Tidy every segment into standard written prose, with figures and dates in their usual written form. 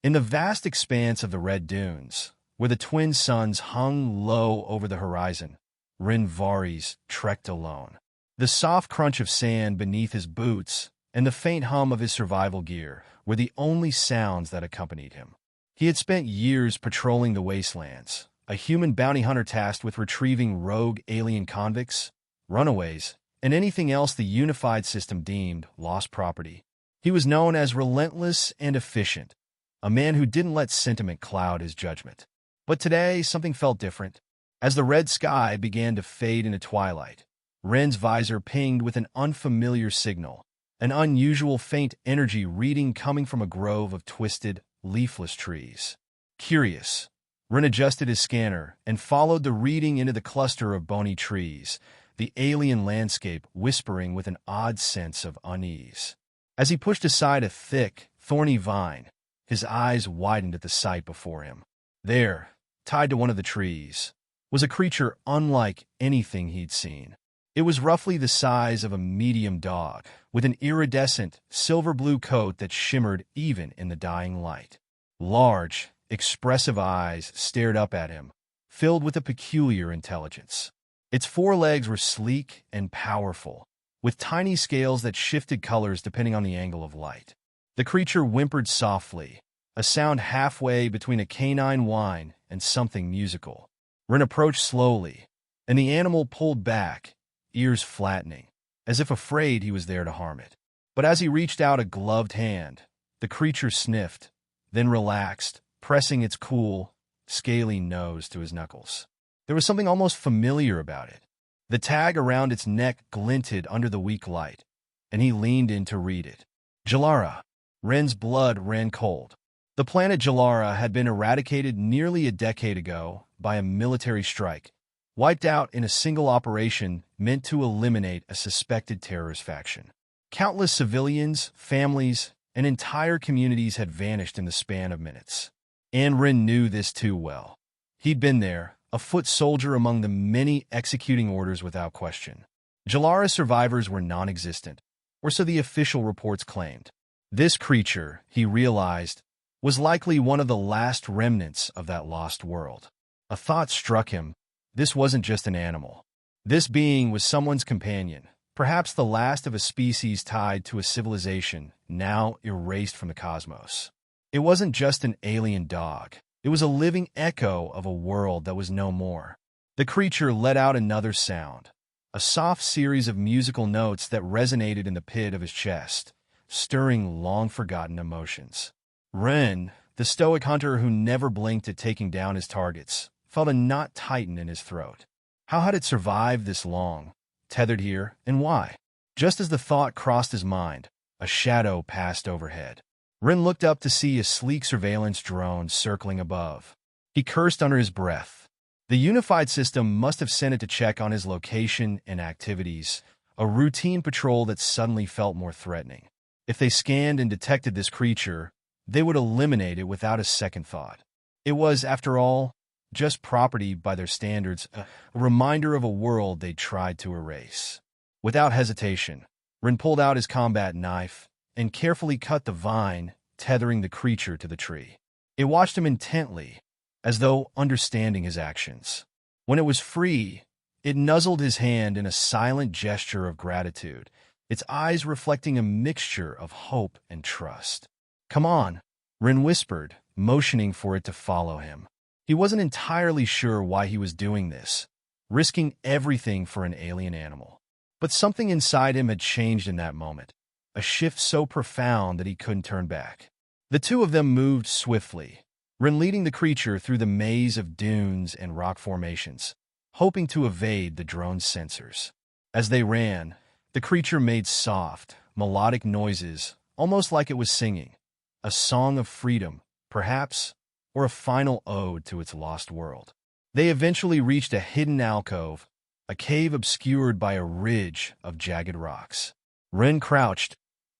In the vast expanse of the Red Dunes, where the twin suns hung low over the horizon, Ren Varis trekked alone. The soft crunch of sand beneath his boots and the faint hum of his survival gear were the only sounds that accompanied him. He had spent years patrolling the wastelands, a human bounty hunter tasked with retrieving rogue alien convicts, runaways, and anything else the unified system deemed lost property. He was known as relentless and efficient, a man who didn't let sentiment cloud his judgment. But today, something felt different. As the red sky began to fade into twilight, Ren's visor pinged with an unfamiliar signal, an unusual faint energy reading coming from a grove of twisted, leafless trees. Curious, Ren adjusted his scanner and followed the reading into the cluster of bony trees, the alien landscape whispering with an odd sense of unease. As he pushed aside a thick, thorny vine, his eyes widened at the sight before him. There, tied to one of the trees, was a creature unlike anything he'd seen. It was roughly the size of a medium dog, with an iridescent, silver-blue coat that shimmered even in the dying light. Large, expressive eyes stared up at him, filled with a peculiar intelligence. Its forelegs were sleek and powerful, with tiny scales that shifted colors depending on the angle of light. The creature whimpered softly, a sound halfway between a canine whine and something musical. Ren approached slowly, and the animal pulled back, ears flattening, as if afraid he was there to harm it. But as he reached out a gloved hand, the creature sniffed, then relaxed, pressing its cool, scaly nose to his knuckles. There was something almost familiar about it. The tag around its neck glinted under the weak light, and he leaned in to read it. Jalara. Ren's blood ran cold. The planet Jalara had been eradicated nearly a decade ago by a military strike, wiped out in a single operation meant to eliminate a suspected terrorist faction. Countless civilians, families, and entire communities had vanished in the span of minutes. And Ren knew this too well. He'd been there, a foot soldier among the many executing orders without question. Jalara survivors were non-existent, or so the official reports claimed. This creature, he realized, was likely one of the last remnants of that lost world. A thought struck him. This wasn't just an animal. This being was someone's companion, perhaps the last of a species tied to a civilization now erased from the cosmos. It wasn't just an alien dog. It was a living echo of a world that was no more. The creature let out another sound, a soft series of musical notes that resonated in the pit of his chest, stirring long-forgotten emotions. Ren, the stoic hunter who never blinked at taking down his targets, felt a knot tighten in his throat. How had it survived this long, tethered here, and why? Just as the thought crossed his mind, a shadow passed overhead. Ren looked up to see a sleek surveillance drone circling above. He cursed under his breath. The unified system must have sent it to check on his location and activities, a routine patrol that suddenly felt more threatening. If they scanned and detected this creature, they would eliminate it without a second thought. It was, after all, just property by their standards, a reminder of a world they tried to erase. Without hesitation, Ren pulled out his combat knife and carefully cut the vine, tethering the creature to the tree. It watched him intently, as though understanding his actions. When it was free, it nuzzled his hand in a silent gesture of gratitude, its eyes reflecting a mixture of hope and trust. "Come on," Ren whispered, motioning for it to follow him. He wasn't entirely sure why he was doing this, risking everything for an alien animal. But something inside him had changed in that moment, a shift so profound that he couldn't turn back. The two of them moved swiftly, Ren leading the creature through the maze of dunes and rock formations, hoping to evade the drone's sensors. As they ran, the creature made soft, melodic noises, almost like it was singing, a song of freedom, perhaps, or a final ode to its lost world. They eventually reached a hidden alcove, a cave obscured by a ridge of jagged rocks. Ren crouched,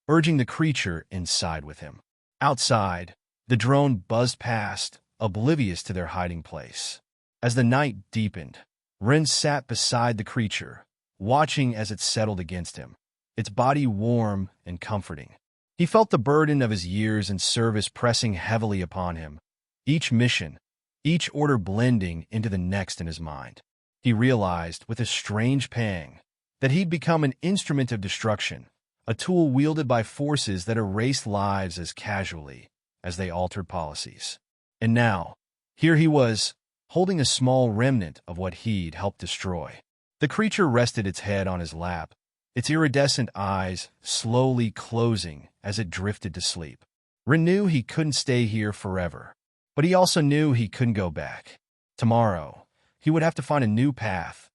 urging the creature inside with him. Outside, the drone buzzed past, oblivious to their hiding place. As the night deepened, Ren sat beside the creature, watching as it settled against him, its body warm and comforting. He felt the burden of his years in service pressing heavily upon him, each mission, each order blending into the next in his mind. He realized, with a strange pang, that he'd become an instrument of destruction, a tool wielded by forces that erased lives as casually as they altered policies. And now, here he was, holding a small remnant of what he'd helped destroy. The creature rested its head on his lap, its iridescent eyes slowly closing as it drifted to sleep. Ren knew he couldn't stay here forever, but he also knew he couldn't go back. Tomorrow, he would have to find a new path,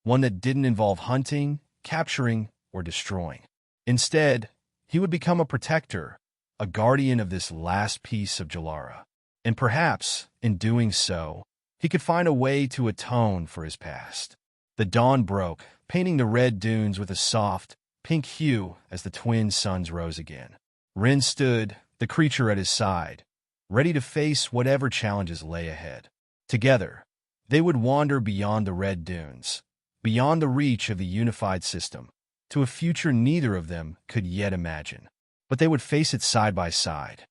one that didn't involve hunting, capturing, or destroying. Instead, he would become a protector, a guardian of this last piece of Jalara. And perhaps, in doing so, he could find a way to atone for his past. The dawn broke, painting the red dunes with a soft, pink hue as the twin suns rose again. Ren stood, the creature at his side, ready to face whatever challenges lay ahead. Together, they would wander beyond the red dunes, beyond the reach of the unified system, to a future neither of them could yet imagine. But they would face it side by side,